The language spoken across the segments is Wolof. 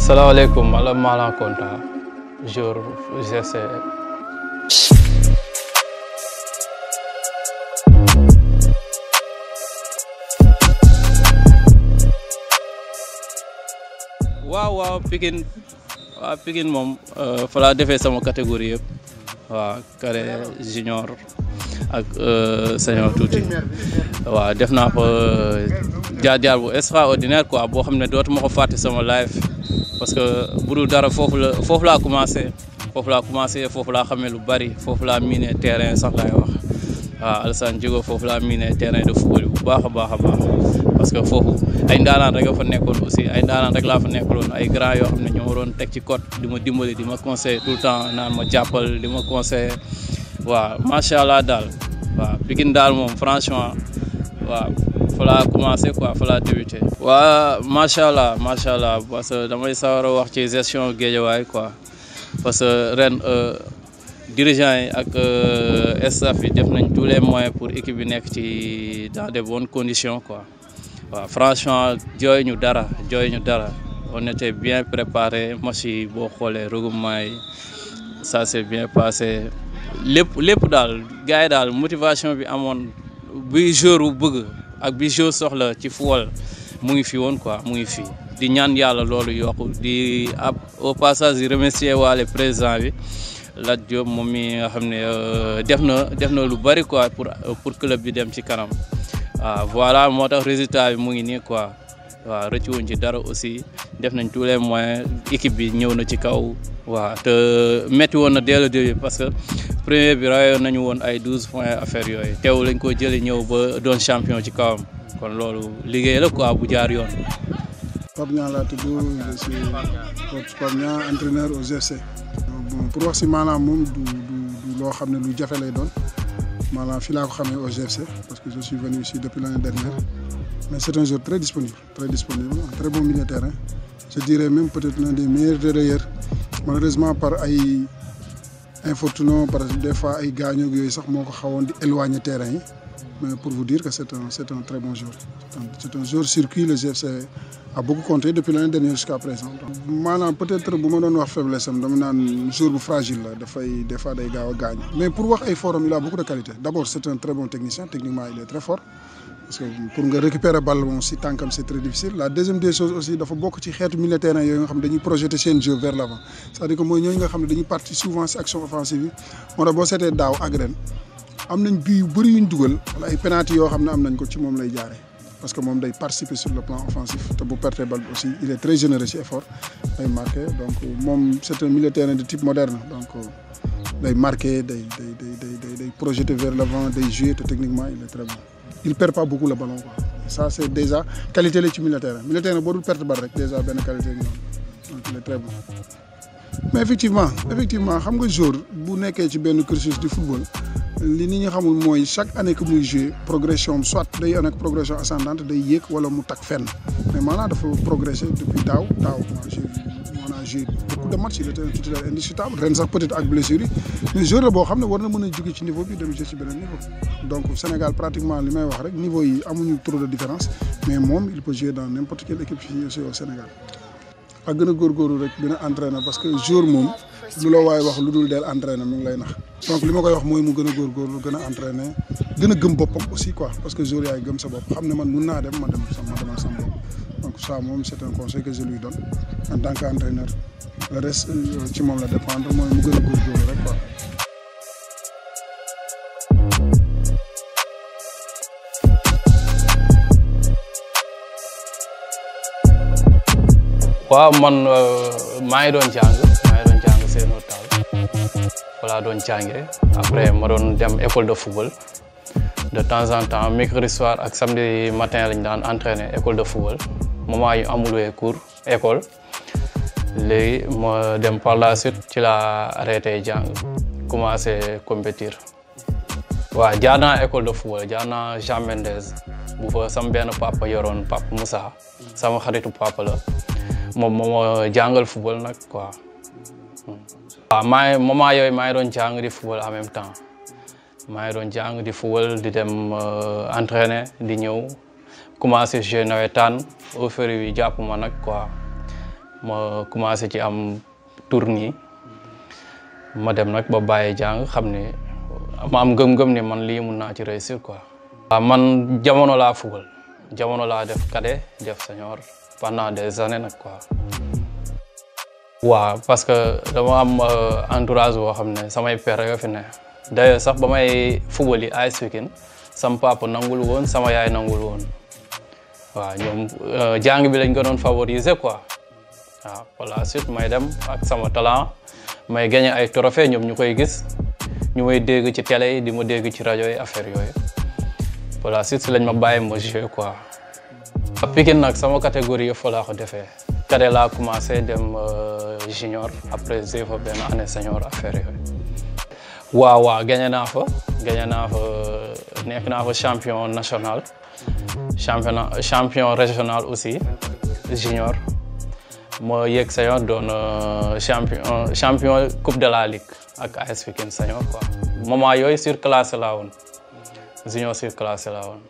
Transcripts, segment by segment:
Salaamaaleykum, man la Malang Konta, joueur GC. waaw Pikine moom fa laa defee sama catégorie yëpp waaw carré junior ak senior tuuti waaw def naa fa jaar bu extraordinaire quoi boo xam ne dootuma ko fàtte sama life parce que bu dul dara foofu laa commencé foofu laa xamee lu bari foofu laa miné terrain sax laay wax waaw Alassane Djigo foofu laa miné terrain de football bu baax a baax parce que foofu ay ndaanaan rek fa nekkoon aussi ay ndaanaan rek laa fa nekkaloon ay grand yoo xam ne ñoo waroon teg ci code di ma dimbali di ma conseiller tout le temps naan ma jàppal di ma conseiller waaw macha allah daal waaw Pikine daal moom franchement waaw fa laa commencé quoi fa laa débuté. waaw macha allah parce que damay sawar a wax ci gestion Guédiawaye quoi parce que ren dirigeants yi ak staff yi def nañ tous les moyens pour équipe bi nekk ci dans de bonnes conditions quoi. waaw franchement jooy ñu dara on était bien préparé match yi boo xoolee regroupement yi ça s'est bien passé lépp daal gars yi daal motivation bi amoon bi joueur bu bëgg ak bi joueur soxla ci football mu ngi fi woon quoi mu ngi fi di ñaan yàlla loolu yokku di au passage di remercier waale président bi Lat Diop moom mi nga xam ne def na lu bari quoi pour club bi dem ci kanam. waaw voilà moo tax résultat bi mu ngi nii quoi waaw rëcc wuñ ci dara aussi def nañ tous les moyens équipe bi ñëw na ci kaw waaw te métti woon na dès le début parce que premier bi rayoon nañu woon ay 12 points affaire yooyu teew lañ ko jëlee ñëw ba doon champion ci kawam kon loolu liggéey la quoi bu jaar yoon. Pape Niang laa tudd je suis coach Pape Niang entraîneur au GC. bon pour wax si maanaam moom du loo xam ne lu jafe lay doon. Malang fii laa ko xamee au GFC parce que je suis venu ici depuis l'année dernière mais c'est un joueur très disponible un très bon milieu de terrain je dirais même peut-être l'un des meilleurs relayeurs malheureusement par ay infortunés parce que des fois ay gaañoo yooyu sax moo ko xawoon di éloigner terrain yi mais pour vous dire que c'est un très bon joueur c'est un joueur sur qui le GFC a beaucoup compté depuis l'année dernière jusqu'à présent. maanaam peut-être bu ma doon wax faiblesse am dama naan joueur bu fragile la dafay des fois day gaaw a gaañ mais pour wax ay forum il a beaucoup de qualité d'abord c'est un très bon technicien techniquement il est très fort parce que pour nga récupérer balle moom si tànkam c'est très difficile. la deuxième des choses aussi dafa bokk ci xeetu milieu terrain yooyu nga xam ne dañuy projeter seen jeu vers l'avant c'est-à-dire que mooy ñooñu nga xam ne dañuy partir souvent si action offensive yi moo tax boo seetee daaw ak ren am nañ but yu bëri yuñ dugal wala ay penalty yoo xam ne am nañ ko ci moom lay jaaree parce que moom day participer sur le plan offensif te bu perte balle bi aussi il est très généreux ci effort day marqué donc moom c'est un milieu terrain de type moderne donc day marqué day projeter vers l'avant day jouer te techniquement il est très bon il perd pas beaucoup le ballon quoi ça c'est déjà qualité la ci milieu terrain boo dul perte balle rek déjà benn qualité gi noonu donc il est très bon mais effectivement xam nga joueur bu nekkee ci benn cursus du football li nit ñi xamul mooy chaque année que muy jouer progression soit day nekk progression ascendante day yéeg wala mu tag fenn mais maanaam dafa progresser depuis daaw on a joué beaucoup de matchs il était un titulaire indiscutable ren sax peut-être ak blessure yi mais joueur la boo xam ne war na mën a jóge ci niveau bi dem jouer ci beneen niveau donc Sénégal pratiquement li may wax rek niveau yi amuñu trop de différence mais moom il peut jouer dans n'importe quelle équipe fii aussi au Sénégal ak gën a góorgóorlu rek gën a entraîner parce que joueur moom lu la waaye wax lu dul del entraîner mu ngi lay nax donc li ma koy wax mooy mu gën a góorgóorlu gën a entraîner gën a gëm boppam aussi quoi parce que joueur yaay gëm sa bopp xam ne man mun naa dem ma demal sama bopp donc ça moom c'est un conseil que je lui donne en tant qu'entraîneur le reste ci moom la dépendre mooy mu gën a góorgóorlu rek quoi. waaw man maa ngi doon jàng seen hôtel voilà doon jàngee après ma doon dem école de football de temps en temps mercredi soir ak samedi matin lañ daan entraîner école de football moment yu amulee cours école léegi ma dem par la suite ci la arrêté jàng commencé compétir waaw jaar naa école de football jaar naa Jean Mendez bu fa sama benn papa yoroon Papa Moussa sama xaritu papa la moom moo jàngal football nag quoi waaw moment yooyu maa ngi doon jàng di football en même temps maa ngi doon jàng di football di dem entraîner di ñëw commencé jouer nawetaan au fur et à mesure jàpp ma nag quoi ma commencé ci am tournée ma dem nag ba bàyyi jàng xam ne ma am gëm-gëm ne man lii mun naa ci réussir quoi. waaw man jamono laa football jamono laa def cadet def senior pendant des années nag quoi. waaw parce que dama am entourage boo xam ne samay père yoo fi ne d'ailleurs sax ba may football yi AS Pikine sama papa nangul woon sama yaay nangul woon waaw ñoom jàng bi lañ ko doon favoriser quoi waaw par la suite may dem ak sama talent may gagné ay trophées ñoom ñu koy gis ñu may dégg ci télé yi di ma dégg ci rajo yi affaire yooyu par la suite si lañ ma bàyyi ma jouer quoi. Pikine nag sama catégorie yëpp fa laa ko defee cadet laa commencé dem junior après j'ai fa benn année senior affaire yooyu. waaw gagné naa fa nekk naa fa champion national champion régional aussi junior ma yegg senior doon champion coupe de la Ligue ak AS Pikine senior quoi. moment yooyu surclassé laa woon junior surclassé laa woon.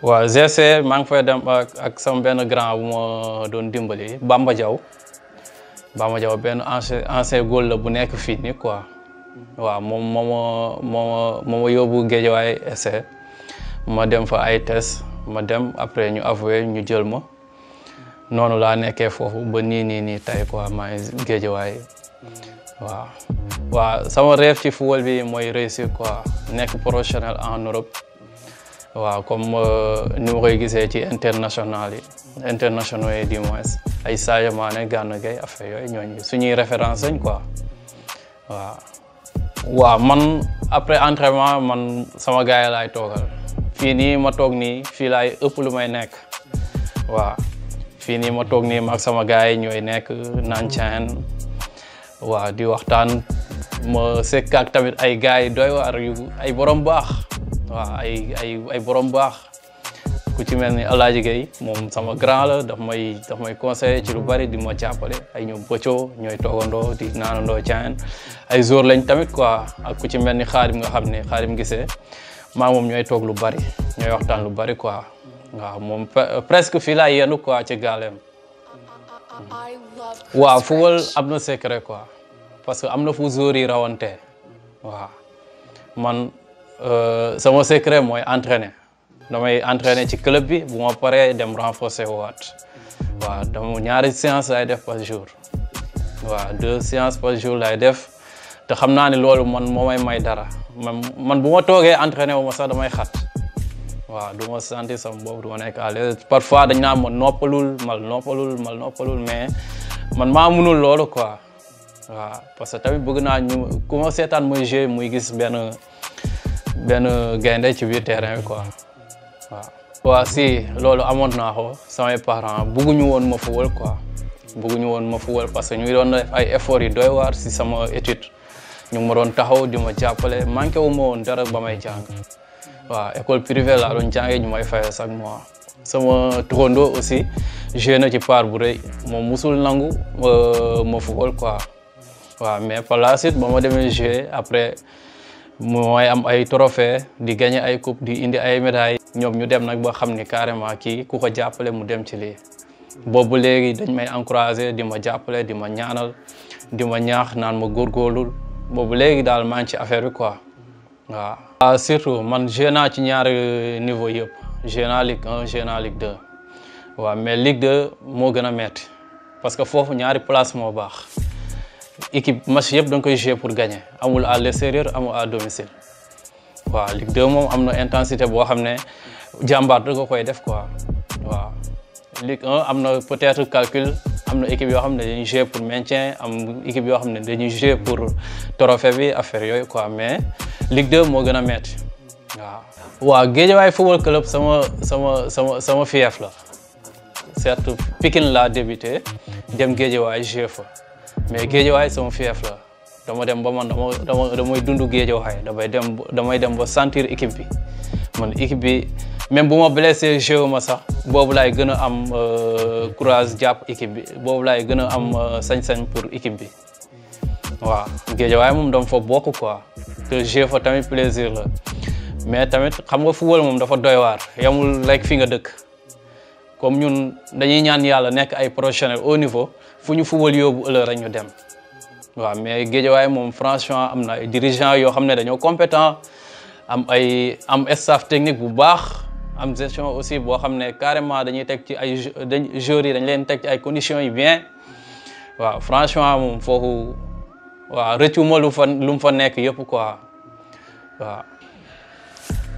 waaw GC maa ngi fay dem ak sama benn grand bu ma doon dimbali Bamba Diaw benn ancien góol la bu nekk fii nii quoi. waaw moom moo ma yóbbu Guédiawaye essai ma dem fa ay test ma dem après ñu avoué ñu jël ma noonu laa nekkee foofu ba nii tey quoi maa ngi Guédiawaye waaw sama rêve ci football bi mooy réussir quoi nekk professionnel en Europe. waaw comme ni ma koy gisee ci internationaux yi du moins ay Sadio Mané Gana Gueye affaire yooyu ñooñu suñuy référence lañ quoi waaw man après entraînement man sama gars yi laay toogal fii nii ma toog nii fii laay ëpp lu may nekk waaw fii nii ma toog nii mag sama gars yi ñooy nekk naan caan waaw di waxtaan ma sekk ak tamit ay gars yi doy waar yu ay borom baax. waaw ay borom baax ku ci mel ni Alaaji Gueye moom sama grand la daf may conseiller ci lu bari di ma jàppale ay ñoom Boco ñooy toogandoo di naanandoo caan ay Joueur lañ tamit quoi ak ku ci mel ni Xaadim nga xam ne Xaadim gisee maa moom ñooy toog lu bari ñooy waxtaan lu bari quoi waaw moom presque fii laa yendu quoi ci gaaleem waaw football am na secret quoi parce que am na fu Joueur yi rawante waaw man sama secret mooy entraîner damay entraîner ci club bi bu ma paree dem renforcer waat waaw dama ñaari séance lay def par jour waaw 2 séances par jour lay def te xam naa ne loolu man moo may dara man bu ma toogee entraîner wu ma sax damay xat waaw du ma sentir sama bopp du ma nekk à l'aise parfois dañ naan ma noppalul mais man maa mënul loolu quoi waaw parce que tamit bëgg naa ñu ku ma seetaan muy jouer muy gis benn gaynde ci biir terrain bi quoi waaw si loolu amoon naa ko samay parents bëgguñu woon ma football quoi parce que ñu ngi doon def ay efforts yi doy waar si sama étude ñu ngi ma doon taxaw di ma jàppale manqué wu ma woon dara ba may jàng waaw école privée laa doon jàngee ñu may fayal chaque mois sama turandoo aussi joué na ci part bu rëy moom musul nangu ma football quoi waaw mais par la suite ba ma demee jouer après mooy am ay trophée di gagner ay coupe di indi ay médailles ñoom ñu dem nag ba xam ni carrément kii ku ko jàppale mu dem ci lii boobu léegi dañ may encourager di ma jàppale di ma ñaanal di ma ñaax naan ma góorgóorlul boobu léegi daal maa ngi ci affaire bi quoi waaw. surtout man joué naa ci ñaari niveau yëpp joué naa Ligue 1 joué naa Ligue 2 waaw mais Ligue 2 moo gën a metti parce que foofu ñaari place moo baax. équipe match yëpp da nga koy jouer pour gagner amul à l'extérieur amul à domicile waaw Ligue 2 moom am na intensité boo xam ne jàmbaar da nga koy def quoi waaw Ligue 1 am na peut-être calcul am na équipe yoo xam ne dañuy jouer pour maintien am équipe yoo xam ne dañuy jouer pour trophée bi affaire yooyu quoi mais Ligue 2 moo gën a metti waaw Guédiawaye football club sama fief la certes Pikine laa débuté dem Guédiawaye jouer fa mais Guédiawaye sama fief la dama dem ba man damay dund Guédiawaye damay dem ba sentir équipe bi man équipe bi même bu ma blessé jeu ma sax boobu laay gën a am courage jàpp équipe bi boobu laay gën a am sañ-sañ pour équipe bi waaw Guédiawaye moom dama fa bokk quoi te jeu fa tamit plaisir la mais tamit xam nga football moom dafa doy waar yamul rek fi nga dëkk comme ñun dañuy ñaan yàlla nekk ay professionnels au niveau fu ñu football yóbbu ëllëg rek ñu dem waaw mais Guédiawaye moom franchement am na ay dirigeants yoo xam ne dañoo compétent am staff technique bu baax am gestion aussi boo xam ne carrément dañuy teg ci ay joueurs yi dañ leen teg ci ay conditions yi bien waaw franchement moom foofu waaw rëccuma lu mu fa nekk yëpp quoi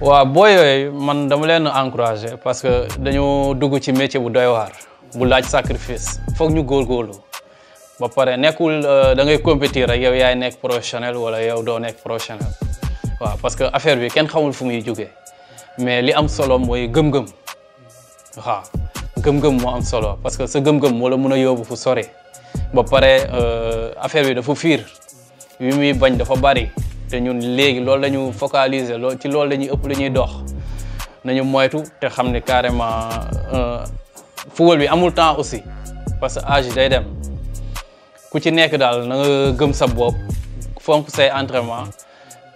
waaw booy yooyu man dama leen encourager parce que dañoo dugg ci métier bu doy waar bu laaj sacrifice foog ñu góorgóorlu ba pare nekkul da ngay compétir rek yow yaay nekk professionnel wala yow doo nekk professionnel waaw parce que affaire bi kenn xamul fu muy jógee mais li am solo mooy gëm-gëm waaw gëm-gëm moo am solo parce que sa gëm-gëm moo la mën a yóbbu fu sori ba pare affaire bi dafa fiir yu muy bañ dafa bari te ñun léegi loolu la ñu focaliser ci loolu la ñuy ëpp la ñuy dox nañu moytu te xam ne carrément football bi amul temps aussi parce que âge day dem ku ci nekk daal na nga gëm sa bopp fonk say entraînement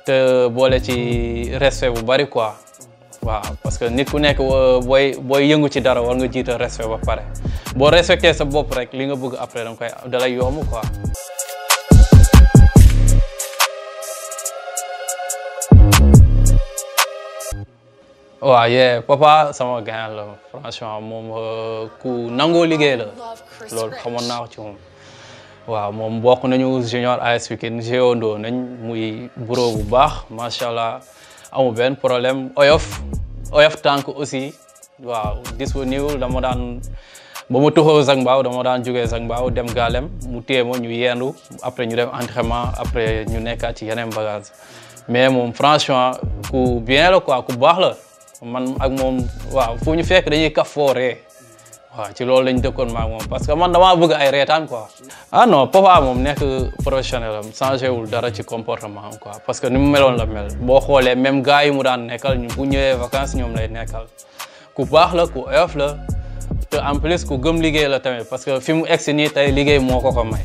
te boole ci respect bu bari quoi waaw parce que nit ku nekk booy yëngu ci dara war nga jiital respect ba pare boo respecté sa bopp rek li nga bëgg après dalay yomb quoi. waaw yee papa sama gain la franchement moom ku nangoo liggéey la loolu xamoon naa ko ci moom waaw moom bokk nañu junior AS Pikine géondoo nañ muy bureau bu baax macha allah amul benn problème oyof tànk aussi waaw disponible dama daan ba ma tuxoo Zac Mbao dama daan jógee Zac Mbao dem Galem mu téye ma ñu yendu après ñu dem entraînement après ñu nekkaat ci yeneen bagage mais moom franchement ku bien la quoi ku baax la man ak moom waaw fu ñu fekk dañuy kaf fooree waaw ci loolu lañ dëkkoon ma ak moom parce que man damaa bëgg ay reetaan quoi. ah non papa moom nekk professionnel am changé wul dara ci comportement am quoi parce que ni mu meloon la mel boo xoolee même gars yi mu daan nekkal ñu bu ñëwee vacances ñoom lay nekkal ku baax la ku oyof la te en plus ku gëm liggéey la tamit parce que fi mu egsi nii tey liggéey moo ko may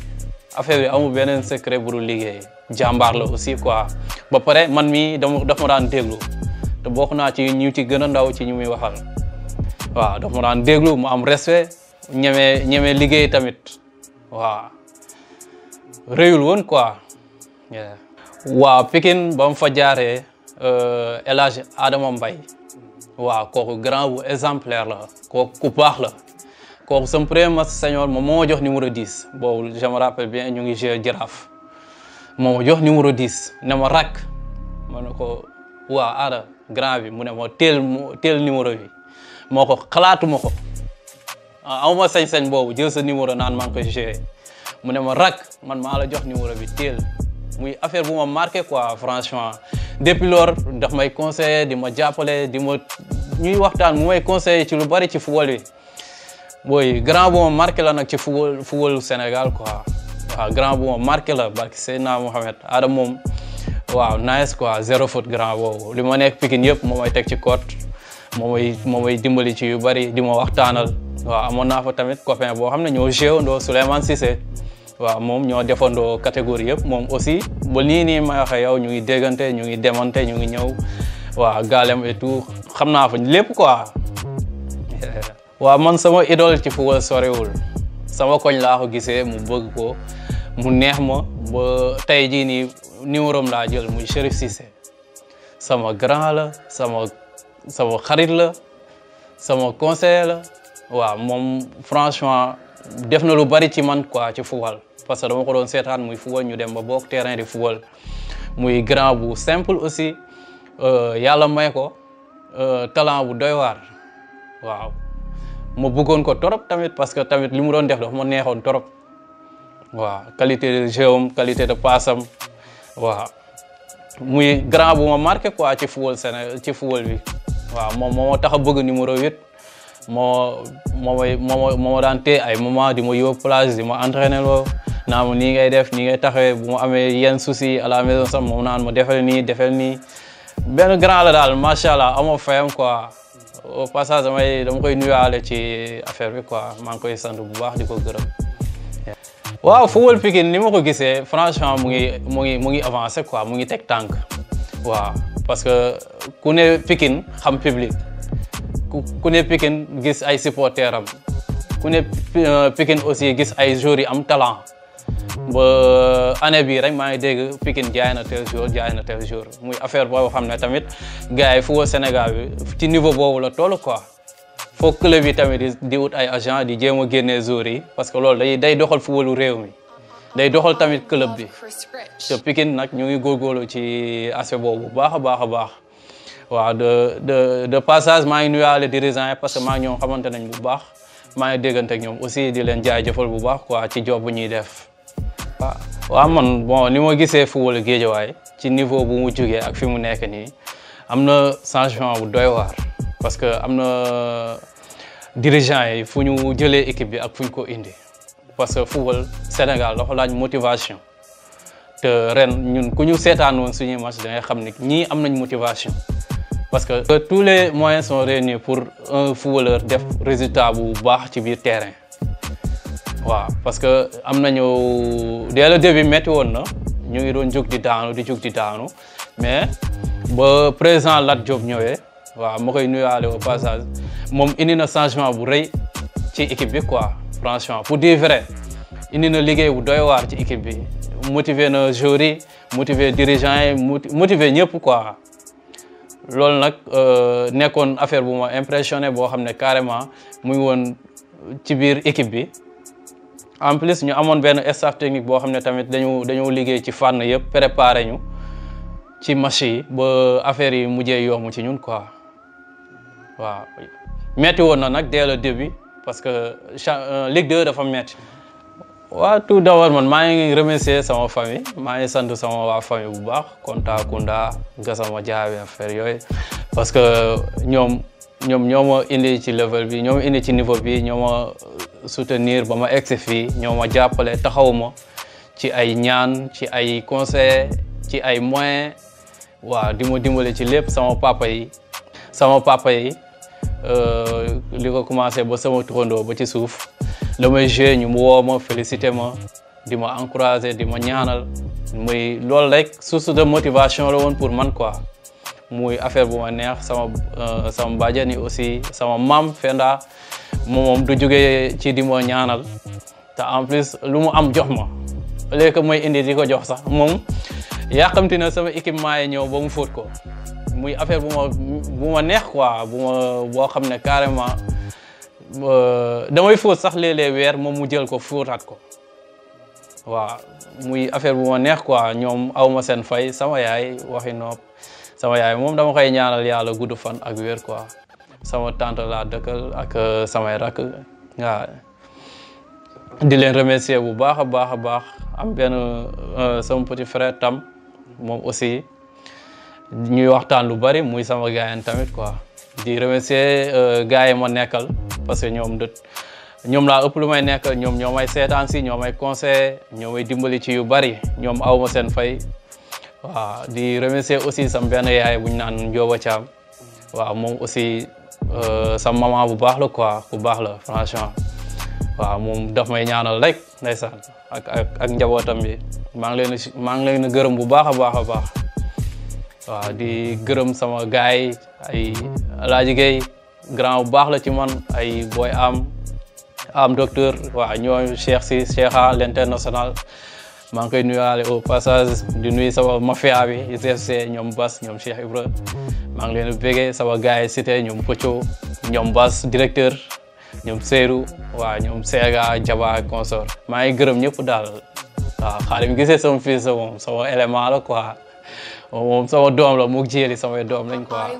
affaire bi amul beneen secret bu dul liggéey jàmbaar la aussi quoi ba pare man mii daf ma daan déglu. te bokk naa ci ñu ci gën a ndaw ci ñu muy waxal waaw dafa ma daan déglu mu am respect ñeme liggéey tamit waaw réyul woon quoi waaw Pikine ba mu fa jaaree El Hadj Adama Mbaye waaw kooku grand bu exemplaire la kooku ku baax la kooku sama premier match senior moom moo jox numéro 10 boobu je me rappelle bien ñu ngi joué Jaraaf moo jox numéro 10 ne ma rakk ma ne ko waaw Ada grand bi mu ne ma teel numéro bi moo ko xalaatuma ko amuma sañ-sañ boobu jël sa numéro naan maa ngi koy gérer mu ne ma rak man maa la jox numéro bi teel muy affaire bu ma marqué quoi franchement depuis lors daf may conseiller di ma jàppale di ma ñuy waxtaan mu may conseiller ci lu bari ci football bi booy grand bu ma marqué la nag ci football Sénégal quoi waaw grand bu ma marqué la barki Seydina Mohamed Ada moom waaw nice quoi zéro faute grand boobu li ma nekk Pikine yëpp moo may teg ci côte moo may dimbali ci yu bari di ma waxtaanal waaw amoon naa fa tamit copain boo xam ne ñoo géewandoo Souleymane Cissé waaw moom ñoo defandoo catégorie yëpp moom aussi ba nii may waxee yow ñu ngi déggante ñu ngi demante ñu ngi ñëw waaw Galem et tout xam naa fa lépp quoi waaw man sama idole ci football soriwul sama koñ laa ko gisee mu bëgg ko mu neex ma ba tey jii nii numéro am laa jël muy Chérif Cissé sama grand la sama xarit la sama conseiller la waaw moom franchement def na lu bari ci man quoi ci football parce que dama ko doon seetaan muy football ñu dem ba bokk terrain di football muy grand bu simple aussi yàlla may ko talent bu doy waar waaw ma bëggoon ko torop tamit parce que tamit li mu doon def dafa ma neexoon torop waaw qualité de jeu am qualité de passe am waaw muy grand bu ma marqué quoi ci football Sénégal ci football bi waaw moom moo tax a bëgg numéro 8 moo daan téye ay moment di ma yóbbu plage di ma entraîner loo naa ma nii ngay def nii ngay taxawee bu ma amee yenn soucis à la maison sax moom naan ma defal nii benn grand la daal macha allah amoo fayam quoi au passage dama koy nuyuwaale ci affaire bi quoi maa ngi koy sant bu baax di ko gërëm. waaw football Pikine ni ma ko gisee franchement mu ngi avancé quoi mu ngi teg tànk waaw parce que ku ne Pikine xam public ku ne Pikine gis ay supporters am ku ne Pikine aussi gis ay joueurs yi am talent ba année bii rek maa ngi dégg Pikine jaay na tel jour muy affaire boo xam ne tamit gars yi fu Sénégal bi ci niveau boobu la toll quoi foog club yi tamit di wut ay agent di jéem a génnee joueurs yi parce que loolu day doxal footballu réew mi day doxal tamit club bi te Pikine nag ñu ngi góorgóorlu ci aspect boobu bu baax a baax a baax waaw de passage maa ngi nuyuwaale dirigeant yi parce que maa ngi ñoom xamante nañ bu baax maa ngi déggante ak ñoom aussi di leen jaajëfal bu baax quoi ci job bu ñuy def waaw man bon ni ma gisee football Guédiawaye ci niveau bu mu jógee ak fi mu nekk nii am na changement bu doy waar parce que am na dirigeant yi fu ñu jëlee équipe bi ak fu ñu ko indi parce que football Sénégal dafa laaj motivation te ren ñun ku ñu seetaan woon suñuy match da ngay xam ni ñii am nañ motivation parce que tous les moyens sont réunis pour un footballeur def résultat bu baax ci biir terrain waaw parce que am nañu dès le début métti woon na ñu ngi doon jóg di daanu mais ba président Lat Diop ñëwee waaw ma koy nuyuwaale au passage moom indi na changement bu rëy ci équipe bi quoi franchement pour dire vrai indi na liggéey bu doy waar ci équipe bi motiver na joueurs yi motiver dirigeants yi motiver ñëpp quoi loolu nag nekkoon affaire bu ma impressionné boo xam ne carrément mu ngi woon ci biir équipe bi en plus ñu amoon benn staff technique boo xam ne tamit dañoo liggéey ci fànn yëpp préparé ñu ci match yi ba affaire yi mujjee yomb ci ñun quoi waaw metti woon na nag dès le début parce que Ligue 2 dafa metti waaw tout d'abord man maa ngi remercier sama famille maa ngi sant sama waa famille bu baax Konta Kunda Gassama Jaabi affaire yooyu parce que ñoom ñoo ma indi ci level bi ñoo ma indi ci niveau bi ñoo ma soutenir ba ma egsi fii ñoo ma jàppale taxaw ma ci ay ñaan ci ay conseils ci ay moyens waaw di ma dimbale ci lépp sama papa yi li ko commencé ba sama turandoo ba ci suuf la may joué ñu mu woo ma félicité ma di ma encouragé di ma ñaanal muy loolu rek source de motivation la woon pour man quoi muy affaire bu ma neex sama bàjjen yi aussi sama maam Fenda moom du jógee ci di ma ñaanal te en plus lu mu am jox ma léegi mooy indi di ko jox sax moom yàqamti na sama équipement yi ñëw ba mu fóot ko muy affaire bu ma neex quoi boo xam ne carrément damay fóot sax léeg-léeg weer moom mu jël ko fóotaat ko waaw muy affaire bu ma neex quoi ñoom aw ma seen fay sama yaay waxi nopp sama yaay moom dama koy ñaanal yàlla gudd fan ak wér quoi sama tante laa dëkkal ak samay rakk waaw di leen remercier bu baax a baax am benn sama petit frère tam moom aussi ñuy waxtaan lu bari muy sama gaayan tamit quoi di remercier gars yi ma nekkal parce que ñoom laa ëpp lu may nekkal ñoom ñoo may seetaan si ñoo may conseil ñoo may dimbali ci yu bari ñoom aw ma seen fay waaw di remercier aussi sama benn yaay bu ñu naan Ndioba Thiam waaw moom aussi sama maman bu baax la quoi bu baax la franchement waaw moom daf may ñaanal rek ndeysaan ak njabootam bi maa ngi leen a gërëm bu baax a baax waaw di gërëm sama gaay ay Alaaji Gueye grand bu baax la ci man ay boy am docteur waaw ñooñu Cheikha l'international maa ngi koy nuyuwaale au passage di nuyu sama mafia bi GFC ñoom Bas ñoom Cheikh Ibra maa ngi leen a bégee sama gars yi cité ñoom Pocho ñoom Bas directeur ñoom Seydou waaw ñoom Sega Jaba consort maa ngi gërëm ñëpp daal waaw Xaadim gisee sama fils moom sama élément la quoi moom sama doom la mu jéeli samay doom lañ quoi.